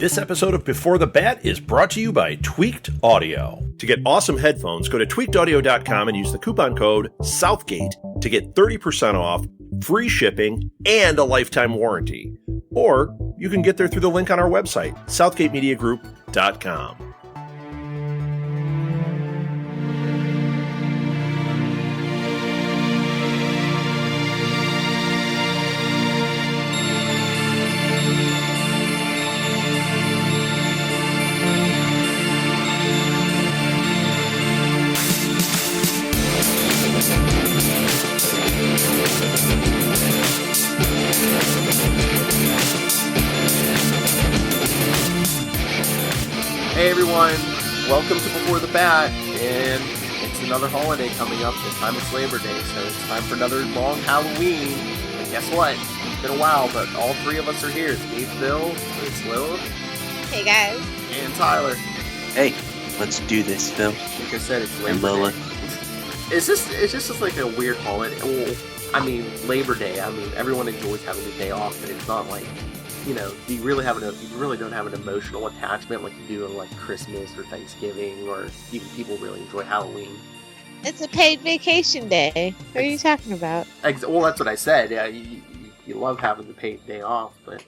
This episode of Before the Bat is brought to you by Tweaked Audio. To get awesome headphones, go to tweakedaudio.com and use the coupon code Southgate to get 30% off, free shipping, and a lifetime warranty. Or you can get there through the link on our website, southgatemediagroup.com. Hey everyone, welcome to Before the Bat, and it's another holiday coming up. This time it's Labor Day, so it's time for another long Halloween. And guess what? It's been a while, but all three of us are here. It's me, Phil, it's Lil. Hey guys. And Tyler. Hey, let's do this, Phil. Like I said, it's Labor and Lola. Day. It's just like a weird holiday. Well, I mean, Labor Day, everyone enjoys having a day off, but it's not like, you know, you really don't have an emotional attachment like you do on like Christmas or Thanksgiving, or even people really enjoy Halloween. It's a paid vacation day. What are you talking about? Well, that's what I said. Yeah, you love having the paid day off, but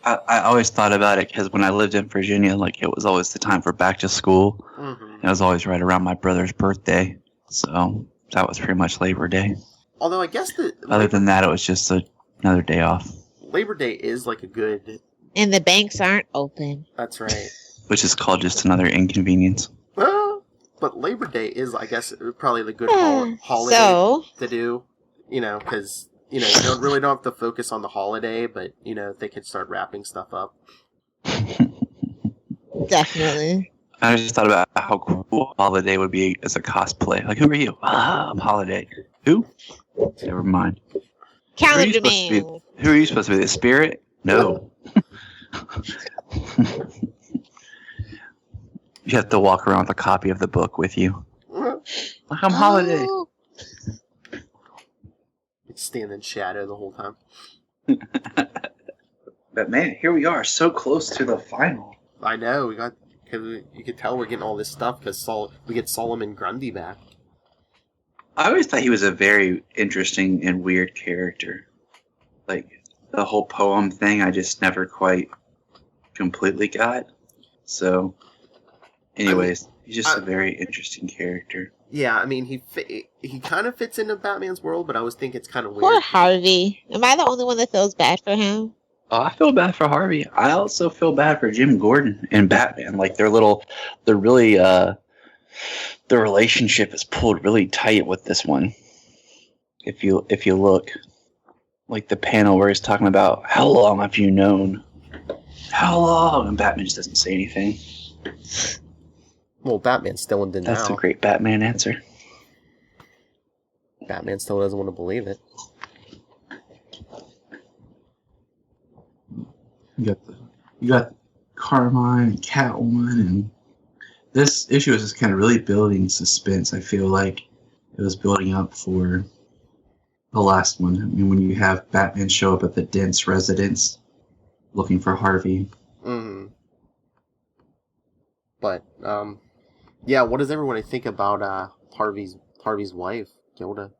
I always thought about it because when I lived in Virginia, like it was always the time for back to school. Mm-hmm. It was always right around my brother's birthday, so that was pretty much Labor Day. Although I guess other than that, it was just another day off. Labor Day is like a good... And the banks aren't open. That's right. Which is called just another inconvenience. But Labor Day is, I guess, probably the good holiday to do. You know, because, you know, you don't have to focus on the holiday, but, you know, they can start wrapping stuff up. Definitely. I just thought about how cool Holiday would be as a cosplay. Like, who are you? I'm Holiday. Who? Never mind. Calendar Man. Who are you supposed to be? The spirit? No. You have to walk around with a copy of the book with you. Like, I'm Holiday. Stand in shadow the whole time. But man, here we are, so close to the final. I know, you could tell we're getting all this stuff because we get Solomon Grundy back. I always thought he was a very interesting and weird character. Like, the whole poem thing, I just never quite completely got. So, anyways, he's just a very interesting character. Yeah, I mean, he kind of fits into Batman's world, but I always think it's kind of weird. Poor Harvey. Am I the only one that feels bad for him? Oh, I feel bad for Harvey. I also feel bad for Jim Gordon and Batman. Like, their relationship is pulled really tight with this one. If you look, like the panel where he's talking about how long have you known? How long? And Batman just doesn't say anything. Well, Batman's still in denial. That's a great Batman answer. Batman still doesn't want to believe it. You got Carmine and Catwoman, and this issue is just kind of really building suspense. I feel like it was building up for the last one. I mean, when you have Batman show up at the Dent's residence looking for Harvey. Mm-hmm. But, yeah, what does everybody think about Harvey's wife, Gilda?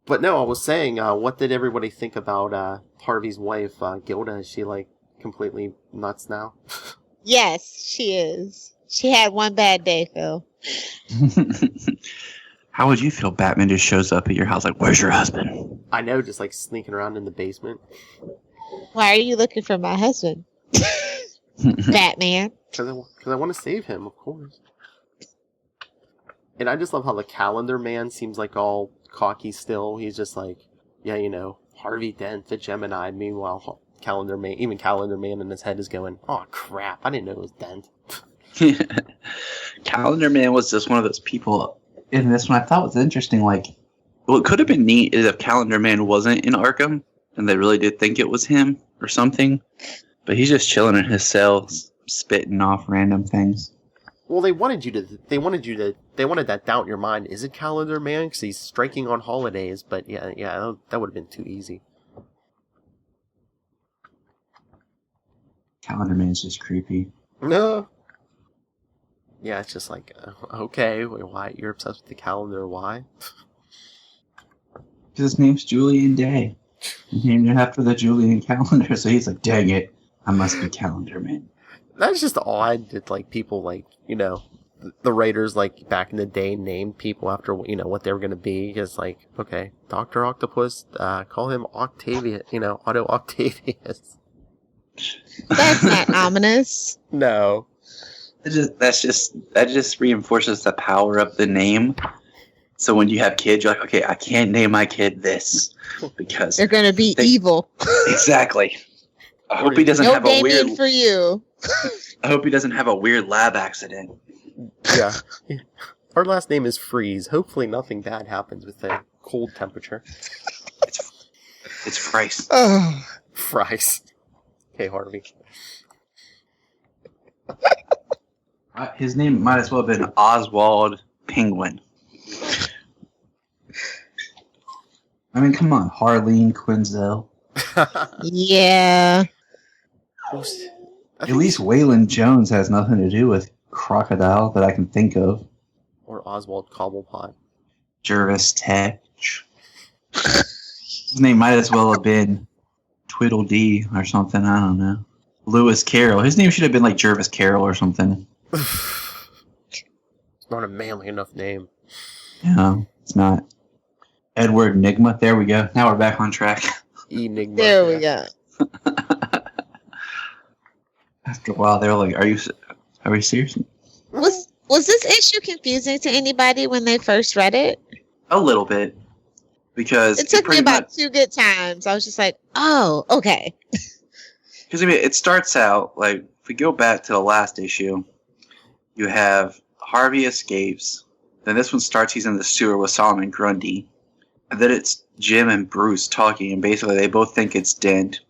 But no, I was saying, what did everybody think about Harvey's wife, Gilda? Is she, like, completely nuts now? Yes, she is. She had one bad day, Phil. How would you feel Batman just shows up at your house like, where's your husband? I know, just, like, sneaking around in the basement. Why are you looking for my husband? Batman. Because I want to save him, of course. And I just love how the Calendar Man seems like all cocky still. He's just like, yeah, you know, Harvey Dent, the Gemini. Meanwhile, Calendar Man in his head is going, oh crap, I didn't know it was Dent. Calendar Man was just one of those people in this one I thought was interesting. Like, what could have been neat is if Calendar Man wasn't in Arkham and they really did think it was him or something. But he's just chilling in his cell, spitting off random things. Well, they wanted that doubt in your mind. Is it Calendar Man? Because he's striking on holidays. But yeah, that would have been too easy. Calendar Man's just creepy. No. Yeah, it's just like, okay, wait, why? You're obsessed with the calendar, why? Because his name's Julian Day. He named it after the Julian calendar, so he's like, dang it, I must be Calendar Man. That's just odd that, like, people, like, you know, the writers, like, back in the day named people after, you know, what they were going to be. Because, like, okay, Dr. Octopus, call him Octavius, you know, Otto Octavius. That's not ominous. No. That just reinforces the power of the name. So when you have kids, you're like, okay, I can't name my kid this because They're going to be evil. Exactly. I hope he doesn't No have a weird. gaming for you. I hope he doesn't have a weird lab accident. Yeah. Our last name is Freeze. Hopefully nothing bad happens with the cold temperature. It's Frice. Oh. Fries. Okay, Harvey. His name might as well have been Oswald Penguin. I mean, come on, Harleen Quinzel. Yeah. At least Waylon Jones has nothing to do with Crocodile that I can think of. Or Oswald Cobblepot. Jervis Tech. His name might as well have been Tweedledee or something. I don't know. Lewis Carroll. His name should have been like Jervis Carroll or something. It's not a manly enough name. No, it's not. Edward Nigma. There we go. Now we're back on track. Enigma. There we go. After a while, they're like, are we serious? Was this issue confusing to anybody when they first read it? A little bit. Because It took me about 2 good times. I was just like, oh, okay. Because I mean, it starts out like if we go back to the last issue, you have Harvey escapes. Then this one starts. He's in the sewer with Solomon Grundy, and then it's Jim and Bruce talking, and basically they both think it's Dent.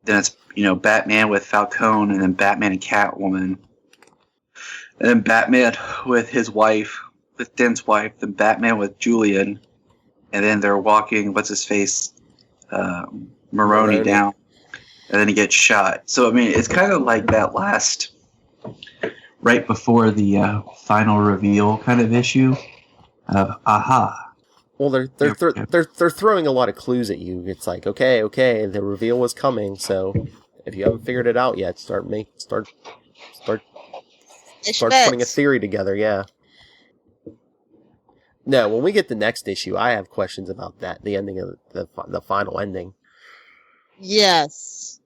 Then it's Batman with Falcone, and then Batman and Catwoman, and then Batman with his wife, with Dent's wife, then Batman with Julian, and then they're walking. What's his face? Maroney down. And then he gets shot. So, I mean, it's kind of like that last, right before the final reveal kind of issue of aha. Well, they're throwing a lot of clues at you. It's like, okay, the reveal was coming. So, if you haven't figured it out yet, start putting a theory together. Yeah. No, when we get the next issue, I have questions about that. The ending of the final ending. Yes.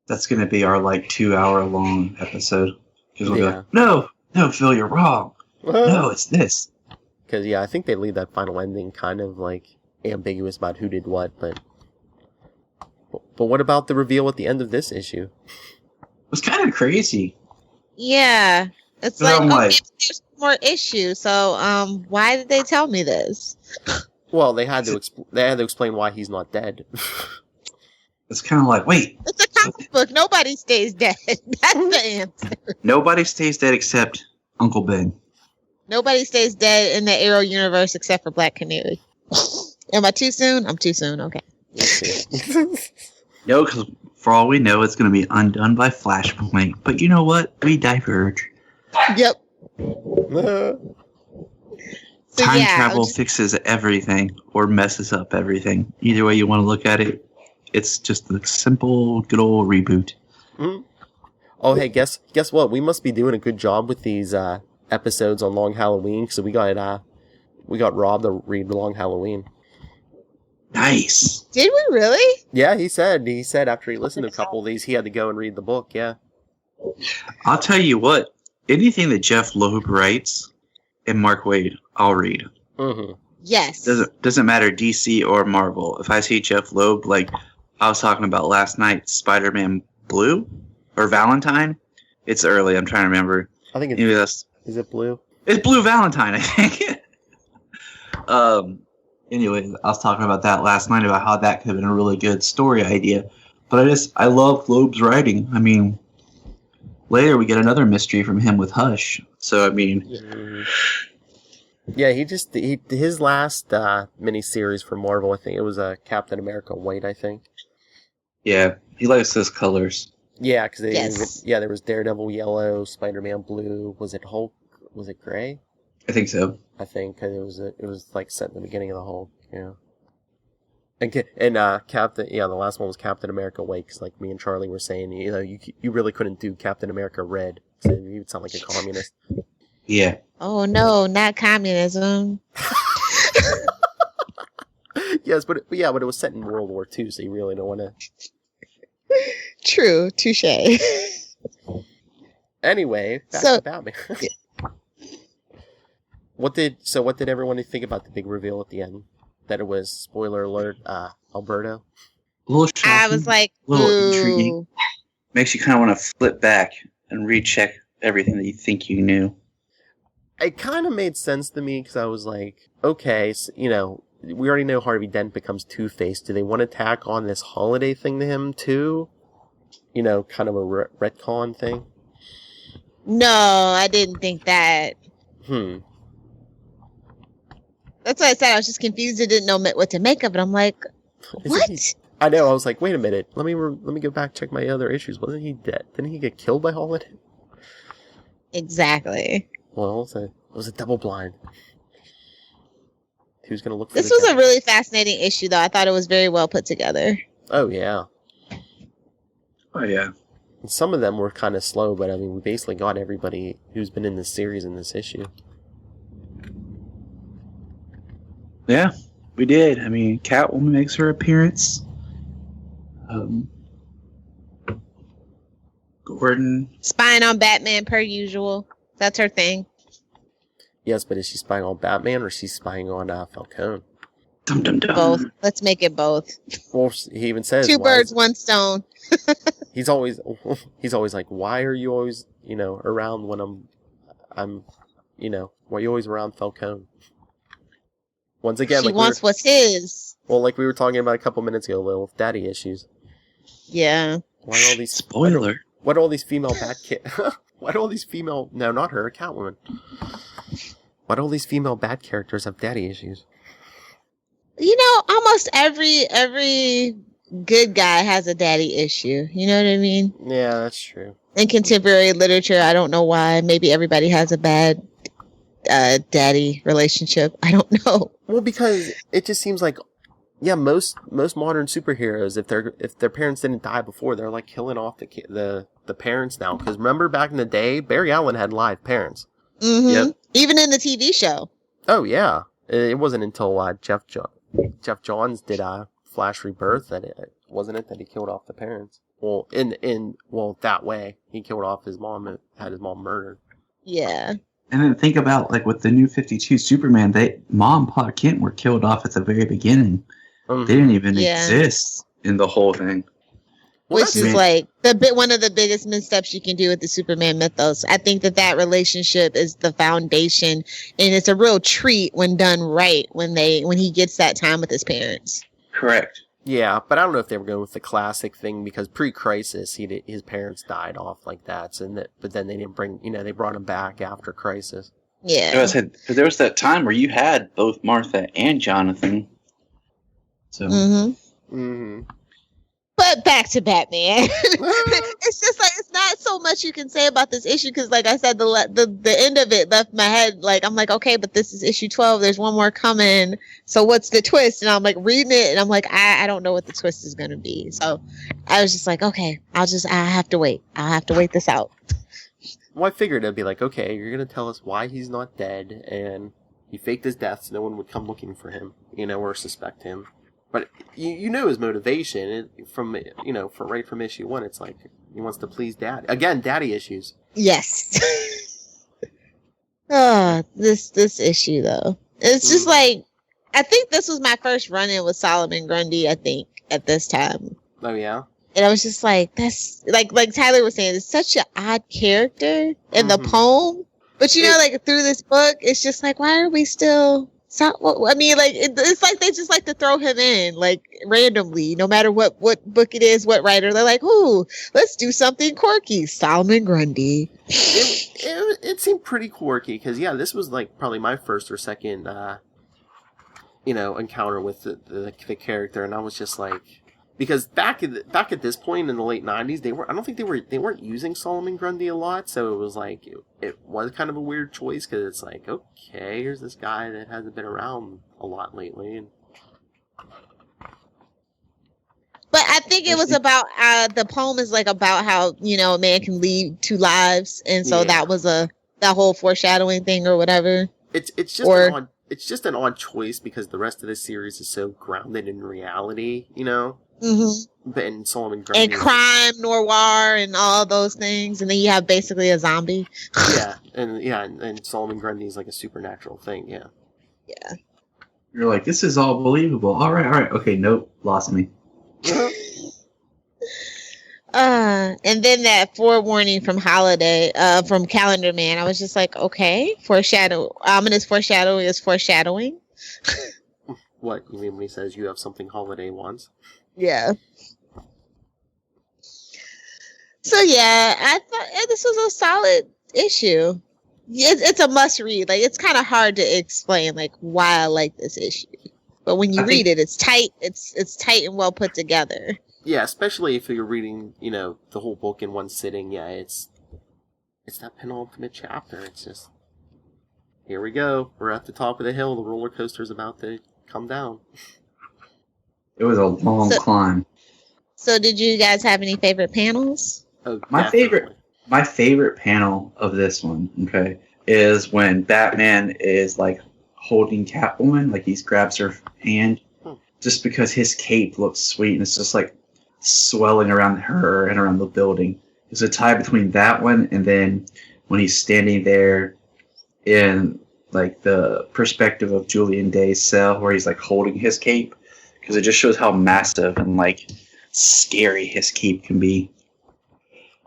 That's going to be our 2-hour long episode. Because we'll Yeah. go, no, Phil, you're wrong. No, it's this. Because, yeah, I think they leave that final ending kind of, ambiguous about who did what, but what about the reveal at the end of this issue? It was kind of crazy. Yeah. It's So I'm maybe there's more issues, so why did they tell me this? Well, they had to explain why he's not dead. It's kind of like, wait. It's a comic book. Nobody stays dead. That's the answer. Nobody stays dead except Uncle Ben. Nobody stays dead in the Arrow universe except for Black Canary. Am I too soon? I'm too soon. Okay. no, because for all we know, it's going to be undone by Flashpoint. But you know what? We diverge. Yep. So, Time yeah, travel fixes everything or messes up everything. Either way you want to look at it, it's just a simple, good old reboot. Mm-hmm. Oh, hey, guess what? We must be doing a good job with these episodes on Long Halloween, so we got Rob to read Long Halloween. Nice. Did we really? Yeah, he said after he listened to a couple of these, he had to go and read the book. Yeah. I'll tell you what. Anything that Jeff Loeb writes and Mark Waid, I'll read. Mm-hmm. Yes. Doesn't matter DC or Marvel. If I see Jeff Loeb, like I was talking about last night, Spider-Man Blue or Valentine. It's early. I'm trying to remember. I think is it Blue? It's Blue Valentine, I think. Anyway, I was talking about that last night about how that could have been a really good story idea. But I love Loeb's writing. I mean, later we get another mystery from him with Hush. So, I mean... Yeah, his last miniseries for Marvel, I think it was Captain America White, I think. Yeah, he likes those colors. Yeah, because Yes. there was Daredevil yellow, Spider-Man blue. Was it Hulk? Was it gray? I think so. I think 'cause it was like set in the beginning of the Hulk. Yeah. And Captain, the last one was Captain America white, because like me and Charlie were saying, you really couldn't do Captain America red, so you would sound like a communist. Yeah. Oh no, not communism. Yes, but it was set in World War II, so you really don't want to. True, touche. Anyway, back to Batman. What did everyone think about the big reveal at the end? That it was, spoiler alert, Alberto? A little shocking. I was like, a little ooh. intriguing. Makes you kind of want to flip back and recheck everything that you think you knew. It kind of made sense to me, because I was like, okay, so, we already know Harvey Dent becomes Two-Face. Do they want to tack on this holiday thing to him, too? Kind of a retcon thing? No, I didn't think that. That's why I said I was just confused. I didn't know what to make of it. I'm like, what? I know. I was like, wait a minute. Let me go back check my other issues. Wasn't he dead? Didn't he get killed by Holiday? Exactly. Well, it was a double blind. He was going to look for This was a really fascinating issue, though. I thought it was very well put together. Oh, yeah. Oh, yeah. And some of them were kind of slow, but I mean, we basically got everybody who's been in this series in this issue. Yeah, we did. I mean, Catwoman makes her appearance. Gordon. Spying on Batman per usual. That's her thing. Yes, but is she spying on Batman or is she spying on Falcone? Dum dum dum. Both. Let's make it both. Well, he even says Two birds, one stone. He's always like, why are you always, around when I'm, why are you always around Falcone? Once again, she wants what's his. Well, like we were talking about a couple minutes ago, Lil, with daddy issues. Yeah. Why are all these spoiler? What are all these female Why do all these female? No, not her, Catwoman. Why do all these female bad characters have daddy issues? Almost every good guy has a daddy issue. You know what I mean? Yeah, that's true. In contemporary literature, I don't know why. Maybe everybody has a bad daddy relationship. I don't know. Well, because it just seems like, most modern superheroes, if their parents didn't die before, they're like killing off the parents now. Because remember back in the day, Barry Allen had live parents. Mm-hmm. Yep. Even in the TV show. Oh yeah, it wasn't until Jeff Johns did Flash Rebirth that he killed off the parents. Well, that way he killed off his mom and had his mom murdered. Yeah. And then think about, like, with the New 52 Superman, Mom and Pa Kent were killed off at the very beginning. They didn't even exist in the whole thing. Which is like one of the biggest missteps you can do with the Superman mythos. I think that relationship is the foundation, and it's a real treat when done right. When he gets that time with his parents. Correct. Yeah, but I don't know if they were going with the classic thing, because pre-Crisis, his parents died off like that, but then they didn't they brought him back after Crisis. Yeah. So I said, there was that time where you had both Martha and Jonathan. So. Mm-hmm. But back to Batman. It's just like, it's not so much you can say about this issue, because like I said, the end of it left my head like, I'm like, okay, but this is issue 12. There's one more coming. So what's the twist? And I'm like reading it, and I'm like, I don't know what the twist is going to be. So I was just like, okay, I have to wait. I'll have to wait this out. Well, I figured it'd be like, okay, you're going to tell us why he's not dead, and he faked his death so no one would come looking for him, or suspect him. But you know his motivation from issue 1. It's like he wants to please dad. Again, daddy issues. Yes. This issue though, it's just like, I think this was my first run-in with Solomon Grundy. I think at this time. Oh yeah. And I was just like, that's like Tyler was saying, it's such an odd character in the poem. But like through this book, it's just like, why are we still? I mean, like it's like they just like to throw him in like randomly, no matter what book it is, what writer. They're like, "Ooh, let's do something quirky." Solomon Grundy. It seemed pretty quirky because this was like probably my first or second, encounter with the character, and I was just like, Because back at this point in the late 90s, I don't think they weren't using Solomon Grundy a lot, so it was like it was kind of a weird choice because it's like, okay, here's this guy that hasn't been around a lot lately. And but I think it was about the poem is like about how a man can lead two lives, and so that was that whole foreshadowing thing or whatever. It's just an odd choice because the rest of the series is so grounded in reality, Mm-hmm. But in Solomon Grundy and crime, noir, and all those things, and then you have basically a zombie. and Solomon Grundy is like a supernatural thing. Yeah. You're like, this is all believable. All right. Okay, nope, lost me. And then that forewarning from from Calendar Man, I was just like, okay, ominous foreshadowing is foreshadowing. What you mean when he says you have something Holiday wants? Yeah. So yeah, I thought this was a solid issue. It's a must read. Like, it's kind of hard to explain like why I like this issue, but when you read it, it's tight. It's tight and well put together. Yeah, especially if you're reading, the whole book in one sitting. Yeah, it's that penultimate chapter. It's just, here we go. We're at the top of the hill. The roller coaster's about to come down. It was a long climb. So did you guys have any favorite panels? Oh, my favorite panel of this one, okay, is when Batman is like holding Catwoman, like he grabs her hand, just because his cape looks sweet and it's just like swelling around her and around the building. There's a tie between that one and then when he's standing there in like the perspective of Julian Day's cell where he's like holding his cape, because it just shows how massive and like scary his cape can be.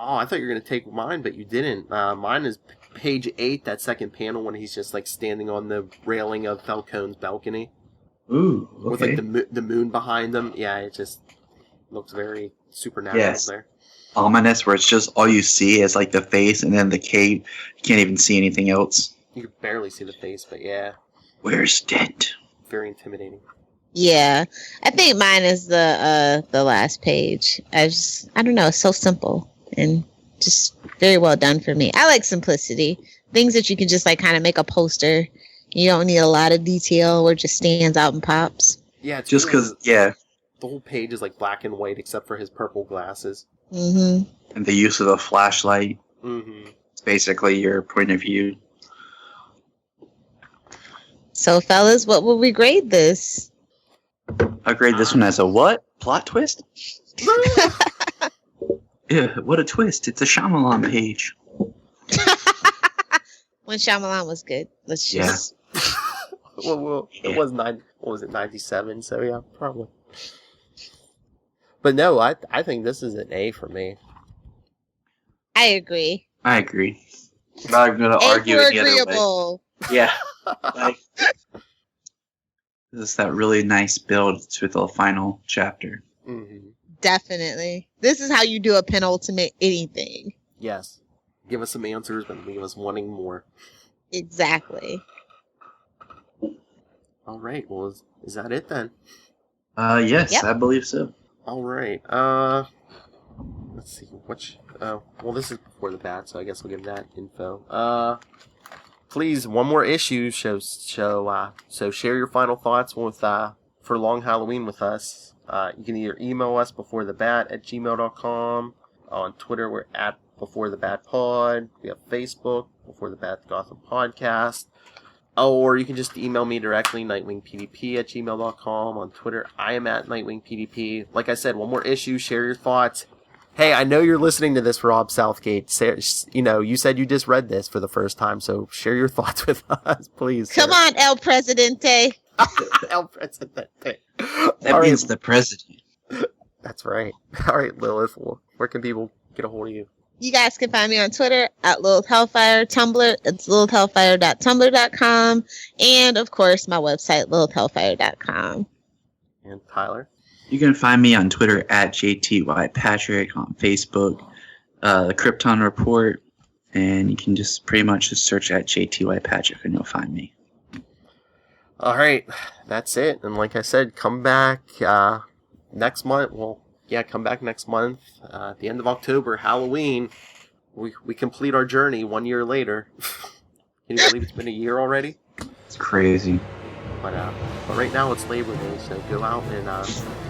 Oh, I thought you were going to take mine, but you didn't. Mine is page 8, that second panel when he's just like standing on the railing of Falcone's balcony. Ooh, okay. With like the moon behind them. Yeah, it just looks very supernatural there. Ominous, where it's just all you see is like the face and then the cape. You can't even see anything else. You can barely see the face, but yeah. Where's Dent? Very intimidating. Yeah, I think mine is the last page. I don't know, it's so simple and just very well done for me. I like simplicity, things that you can just like kind of make a poster. You don't need a lot of detail or just stands out and pops. Yeah, it's just because the whole page is like black and white except for his purple glasses. Mm-hmm. And the use of a flashlight. Mm-hmm. It's basically your point of view. So, fellas, what would we grade this? I grade this one as a what? Plot twist? Yeah, what a twist. It's a Shyamalan page. When Shyamalan was good. Let's just... Well, it was 97, so yeah, probably. But no, I think this is an A for me. I agree. I'm not going to argue it the other way. Yeah. This is that really nice build to the final chapter. Mm-hmm. Definitely. This is how you do a penultimate anything. Yes. Give us some answers, but leave us wanting more. Exactly. All right. Well, is that it then? Yes, yep. I believe so. All right. Let's see. Well, this is before the bat, so I guess we'll give that info. Please, one more issue. So share your final thoughts for Long Halloween with us. You can either email us beforethebat@gmail.com. On Twitter, we're at beforethebatpod. We have Facebook, Before the Bat Gotham Podcast. Or you can just email me directly, nightwingpdp@gmail.com. On Twitter, I am at nightwingpdp. Like I said, one more issue. Share your thoughts. Hey, I know you're listening to this, Rob Southgate. You said you just read this for the first time, so share your thoughts with us, please. Come on, El Presidente. El Presidente. That means the president. That's right. All right, Lilith, where can people get a hold of you? You guys can find me on Twitter at Lilith Hellfire, Tumblr, it's lilithhellfire.tumblr.com, and of course my website, lilithhellfire.com. And Tyler? You can find me on Twitter at JTYPatrick, on Facebook, the Krypton Report, and you can just pretty much just search at JTYPatrick and you'll find me. All right, that's it. And like I said, come back next month, come back next month. At the end of October, Halloween, we complete our journey 1 year later. Can you believe it's been a year already? It's crazy. But right now it's Labor Day, so go out and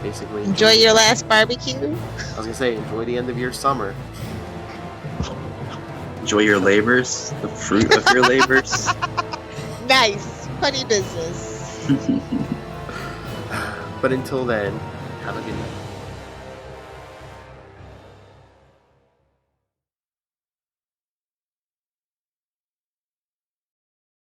basically Enjoy your last barbecue. I was gonna say, enjoy the end of your summer. Enjoy your labors, the fruit of your labors. Nice. Funny business. But until then, have a good night.